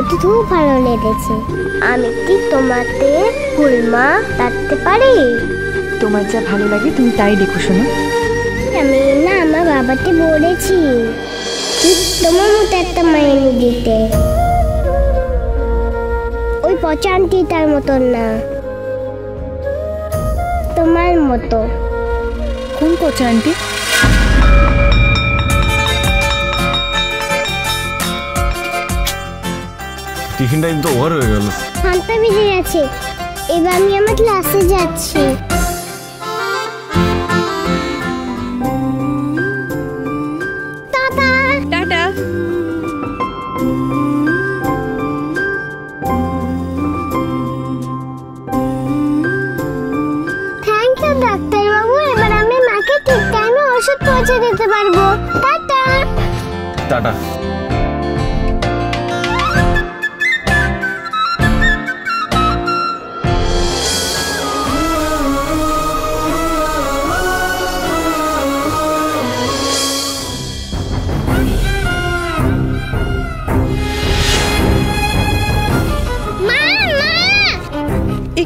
প্রতি খুব ভালো লেগেছে। আমি কি তোমাতে ফুলমা ডাকতে পারি? তোমার যা ভালো লাগে তুমি তাই দেখো শোনো। আমি না আমার বাবাকে বলেছি তোমার মতো একটা মায়ের দিতে, ওই পচা আন্টিটার মতন না, তোমার মতো। কোন পচা আন্টি? টিফিন টাইম তো ওভার হয়ে গেল। 5টা বেজে গেছে, এবার আমি আমার ক্লাসে যাচ্ছি। টাটা। টাটা। থ্যাংক ইউ ডাক্তারবাবু, এবার আমি মাকে ঠিক টাইমে ওষুধ পৌঁছে দিতে পারবো। টাটা। টাটা।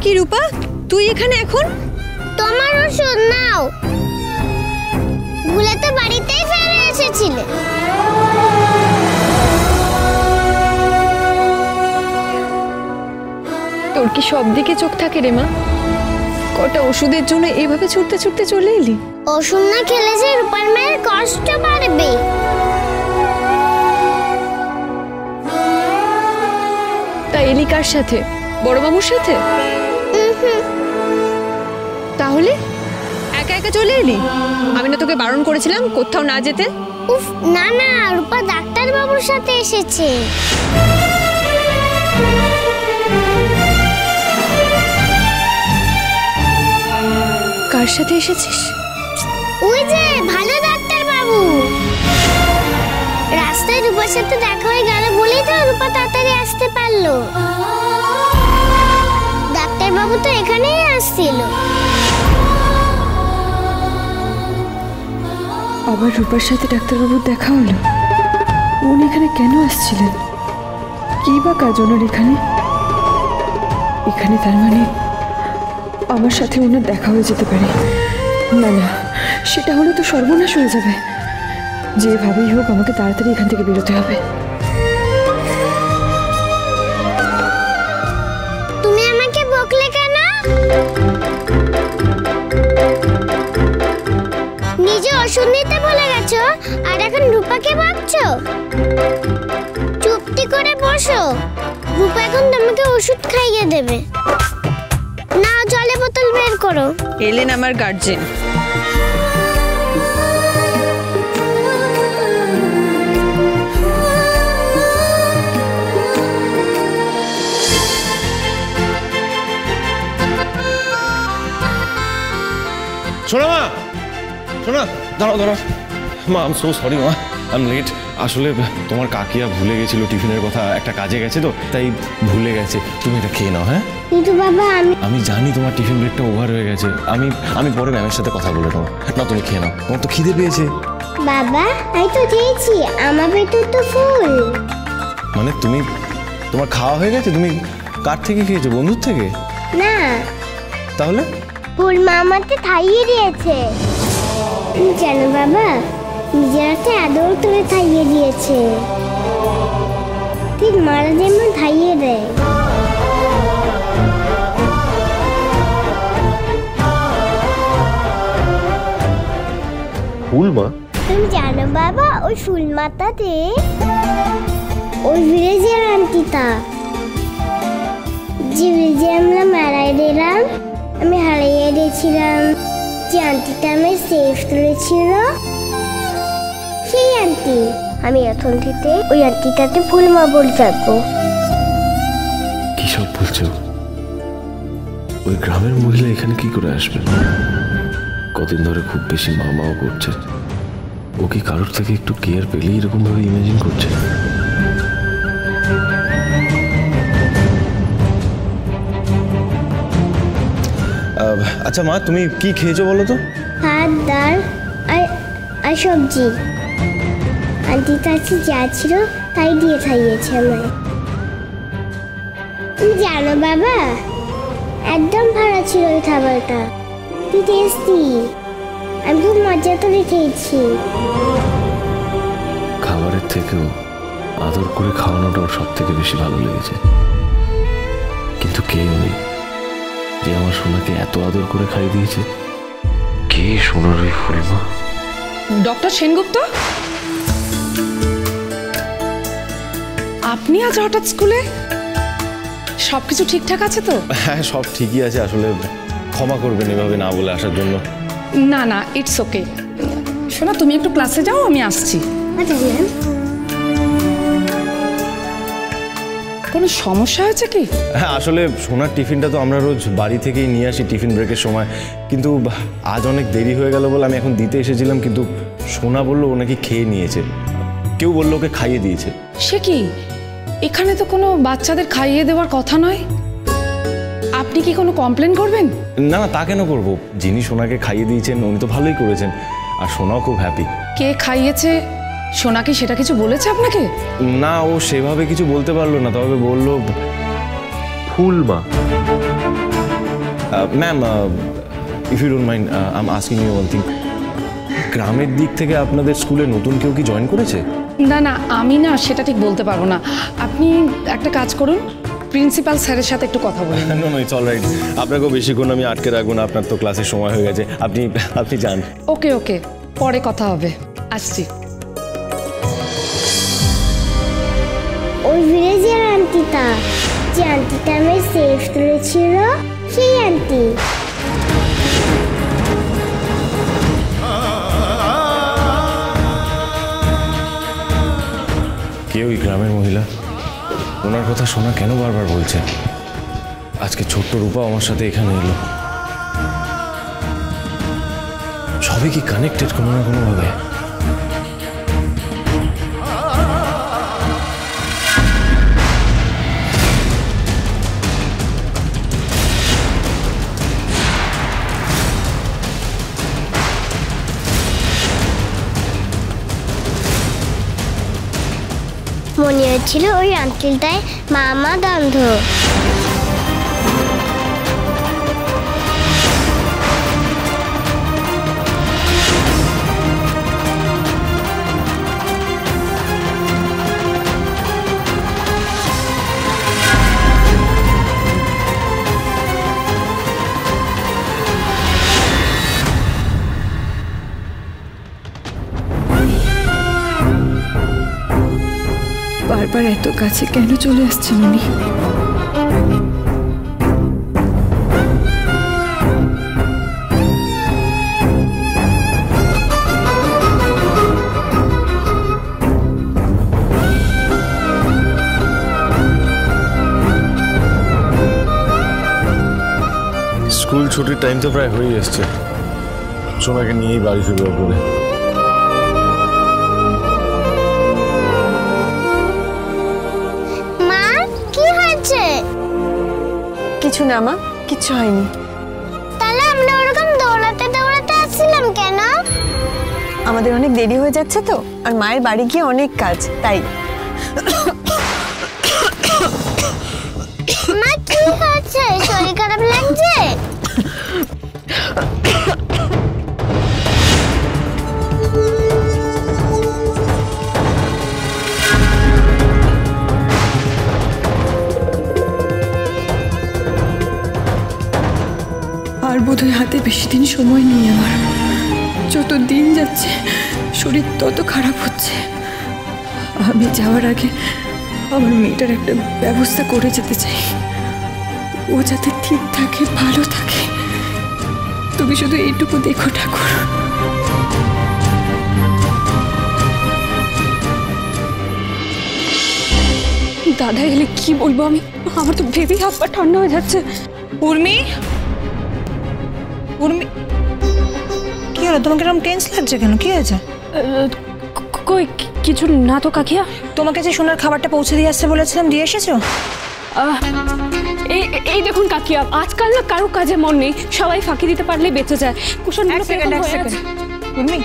কি রূপা, তুই এখানে এখন? তোমার ওষুধ নাও, ভুলে তো বাড়িতেই ফেলে এসেছিলে। তোর কি সব দিকে চোখ থাকে রে মা? কটা ওষুধের জন্য এইভাবে ছুটতে ছুটতে চলে এলি? ওষুধ না খেলে যে রূপার মায়ের কষ্ট বাড়বে। তা এলি কার সাথে? বড় মামুর সাথে? তাহলে একা একা চলে এলি? আমি না তোকে বারণ করেছিলাম কোথাও না যেতে? উফ, না না, রূপা ডাক্তার বাবুর সাথে এসেছে। কার সাথে এসেছিস? ওই যে ভালো ডাক্তার বাবু। রাস্তায় রূপার সাথে দেখা হয়ে গেল বলেই তো রূপা তাড়াতাড়ি আসতে পারলো। ডাক্তার বাবু তো এখানেই আসছিল। আবার রূপার সাথে ডাক্তারবাবুর দেখা হলো? উনি এখানে কেন আসছিলেন? কি বা কাজ ওনার এখানে? এখানে তার মানে আমার সাথে ওনার দেখা হয়ে যেতে পারে। না না, সেটা হলে তো সর্বনাশ হয়ে যাবে। যেভাবেই হোক আমাকে তাড়াতাড়ি এখান থেকে বেরোতে হবে। তুমি আমাকে বকলে কেন? নিজে ওষুধ নিতে ভুলে গেছো আর এখন রূপাকে বকছো? চুপটি করে বসো, রূপা এখন তোমাকে ওষুধ খাইয়ে দেবে। না, জলের বোতল বের করো। এলেন আমার গার্জেন। শোনো মা, শোনো, দাঁড়াও দাঁড়াও মা, আই এম সো সরি মা, আই এম লেট। আসলে তোমার কাকিয়া ভুলে গেছিল টিফিনের কথা, একটা কাজে গেছে তো তাই ভুলে গেছে। তুমি এটা খেয়ে নাও। হ্যাঁ কিন্তু বাবা আমি জানি তোমার টিফিন ব্রেকটা ওভার হয়ে গেছে, আমি পরে ম্যামের সাথে কথা বলে নেবো। না তুমি খেয়ে নাও, তোমার তো খিদে পেয়েছে। বাবা আমি তো খেয়েছি, আমার পেট তো ফুল। মানে তোমার খাওয়া হয়ে গেছে? তুমি কার থেকে খেয়েছো, বন্ধুর থেকে? না, তাহলে? ফুল মা আমাকে খাইয়ে দিয়েছে। তুমি জানো বাবা, নিজের হাতে আদর করে খাইয়ে দিয়েছে, ঠিক মারা যেমন খাইয়ে দেয়। ফুল মা? তুমি জানো বাবা, ওই ফুল মাতাতে ওই ভিলেজের আন্টিটা, যে ভিলেজে আমরা মারাই দিলাম, আমি হারিয়ে দিয়েছিলাম, যে আন্টিটা আমি সেফ তুলেছিল, সেই আন্টি। আমি এখন থেকে ওই আন্টিটাকে ফুল মা বলে থাকবো। কি সব বলছো? ওই গ্রামের মহিলা এখানে কি করে আসবে? কদিন ধরে খুব বেশি মাও করছে। ও কি কারোর থেকে একটু কেয়ার পেলেই এরকম ভাবে ইমাজিন করছে? আচ্ছা মা, তুমি কি খেয়েছো বলো তো? ভাত, ডাল আর সবজি। আন্টির কাছে যা ছিল তাই দিয়ে খাইয়েছে আমায়। তুমি জানো বাবা, একদম ভালো ছিল ওই খাবারটা, কি টেস্টি। আমি খুব মজা করে খেয়েছি। খাবারের থেকেও আদর করে খাওয়ানোটা ওর সব থেকে বেশি ভালো লেগেছে। কিন্তু কে উনি যে আমার সোনাকে এত আদর করে খাইয়ে দিয়েছে? কে সোনার ওই ফুলমা? ডক্টর সেনগুপ্ত, আপনি আজ হঠাৎ স্কুলে? সবকিছু ঠিকঠাক আছে তো? হ্যাঁ, সব ঠিকই আছে। আসলে ক্ষমা করবেন এভাবে না বলে আসার জন্য। না না, ইটস ওকে। শোনা, তুমি একটু ক্লাসে যাও, আমি আসছি। আচ্ছা ম্যাম। কোনো সমস্যা হয়েছে কি? হ্যাঁ, আসলে সোনার টিফিনটা তো আমরা রোজ বাড়ি থেকেই নিয়ে আসি টিফিন ব্রেকের সময়, কিন্তু আজ অনেক দেরি হয়ে গেল বলে আমি এখন দিতে এসেছিলাম, কিন্তু সোনা বললো ও নাকি খেয়ে নিয়েছে। কেউ বললো ওকে খাইয়ে দিয়েছে। সে কি? এখানে তো কোনো বাচ্চাদের খাইয়ে দেওয়ার কথা নয়। আপনি কি কোনো কমপ্লেন করবেন? না না, তা কেন করবো? যিনি সোনাকে খাইয়ে দিয়েছেন উনি তো ভালোই করেছেন, আর সোনাও খুব হ্যাপি। কে খাইয়েছে সোনা কি সেটা কিছু বলেছে আপনাকে? না, ও সেভাবে কিছু বলতে পারলো না, তবে বললো Phulma. Ma'am, if you don't mind, I am asking you one thing. গ্রামের দিক থেকে আপনাদের স্কুলে নতুন কেউ কি জয়েন করেছে? না না, আমি না সেটা ঠিক বলতে পারবো না। আপনি একটা কাজ করুন, প্রিন্সিপাল স্যারের সাথে একটু কথা বলুন। No no, it's alright. আপনাকেও বেশিক্ষণ আমি আটকে রাখবো না, আপনার তো ক্লাসের সময় হয়ে গেছে। আপনি যান। ওকে ওকে, পরে কথা হবে, আসছি। ওই ভিলেজের আন্টিটা, যে আন্টিটা আমি সেফ তুলেছিল, সেই আন্টি। কে ওই গ্রামের মহিলা? ওনার কথা শোনা কেন বারবার বলছে? আজকে ছোট্ট রূপা আমার সাথে এখানে এলো। সবই কি কানেক্টেড কোনো না কোনো ভাবে? মনে হচ্ছিল ওই আঙ্কেলটাই মামা গন্ধ। বারবার এত কাছে কেন চলে আসছেন উনি? স্কুল ছুটির টাইম তো প্রায় হয়ে এসছে, সোনাকে নিয়েই বাড়ি ফিরবো করে। কিছু না মা, কিচ্ছু হয়নি। তাহলে আমরা ওরকম দৌড়াতে দৌড়াতে আসছিলাম কেন? আমাদের অনেক দেরি হয়ে যাচ্ছে তো, আর মায়ের বাড়ি গিয়ে অনেক কাজ, তাই। মা কি হচ্ছে? শরীর খারাপ লাগছে? আর বোধহয় হাতে বেশি দিন সময় নেই আমার। যত দিন যাচ্ছে শরীর তত খারাপ হচ্ছে। আমি যাওয়ার আগে আমার মেয়েটার একটা ব্যবস্থা করে যেতে চাই, ও যাতে ঠিক থাকে, ভালো থাকে। তুমি শুধু এইটুকু দেখো ঠাকুর। দাদা এলে কি বলবো আমি? আমার তো ভেবেই হাত পা ঠান্ডা হয়ে যাচ্ছে। উর্মি, উর্মি, কি হলো? তোমাকে এরকম টেন্স লাগছে কেন? কি হয়েছে? কই কিছু না তো কাকিয়া। তোমাকে যে সোনার খাবারটা পৌঁছে দিয়ে আসতে বলেছিলাম, দিয়ে এসেছো? এই দেখুন কাকিয়া, আজকাল না কারো কাজে মন নেই, সবাই ফাঁকি দিতে পারলে বেঁচে যায়। কুশন এক সেকেন্ড। উর্মি,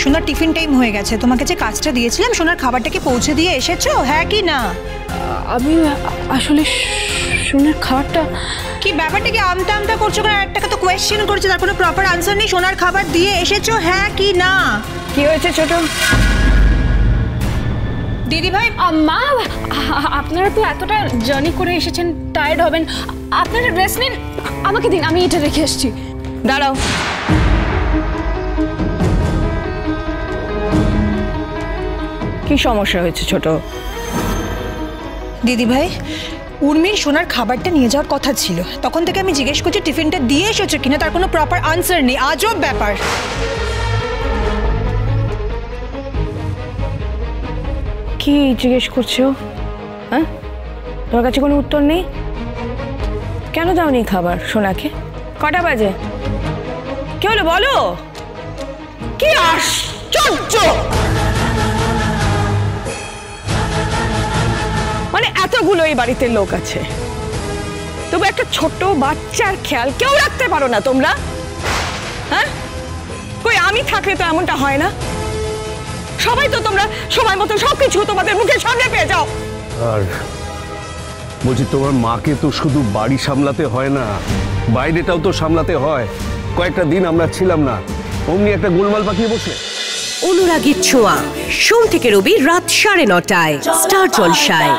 সোনার টিফিন টাইম হয়ে গেছে, তোমাকে যে কাজটা দিয়েছিলাম সোনার খাবারটা কি পৌঁছে দিয়ে এসেছো, হ্যাঁ কি না? আমি আসলে সোনার খাবারটা কি ব্যাপারটা কি আমতা আমতা করছো? কারণ একটাকে তো কোয়েশ্চেন করছে, তার কোনো প্রপার আনসার নেই। সোনার খাবার দিয়ে এসেছো, হ্যাঁ কি না? কি হয়েছে ছোট দিদি ভাই? মা, আপনারা তো এতটা জার্নি করে এসেছেন, টায়ার্ড হবেন, আপনারা রেস্ট নিন, আমাকে দিন, আমি এটা রেখে এসেছি। দাঁড়াও, কি সমস্যা হয়েছে ছোট? দিদি ভাই, উর্মির সোনার খাবারটা নিয়ে যাওয়ার কথা ছিল, তখন থেকে আমি জিজ্ঞেস করছি টিফিনটা দিয়ে এসেছো কিনা, তার কোনো প্রপার আনসার নেই। আজব ব্যাপার। কি জিজ্ঞেস করছো? হ্যাঁ, তোমার কাছে কোনো উত্তর নেই? কেন দাওনি খাবার সোনাকে? কটা বাজে? কি হলো বলো? কি আশ্চর্য! মানে এতগুলো এই বাড়িতে লোক আছে, তবু একটা ছোট বাচ্চার খেয়াল কেউ রাখতে পারো না তোমরা? হ্যাঁ, কই আমি থাকলে তো এমনটা হয় না। সবাই তো তোমরা সময় মতো সবকিছু তোমাদের মুখের সামনে পেয়ে যাও। আর বলছি, তোমার মাকে তো শুধু বাড়ি সামলাতে হয় না, বাইরেটাও তো সামলাতে হয়। কয়েকটা দিন আমরা ছিলাম না, অমনি একটা গোলমাল পাকিয়ে বসে। অনুরাগীর ছোঁয়া, সোম থেকে রবি রাত 9:30টায় স্টার জলসায়।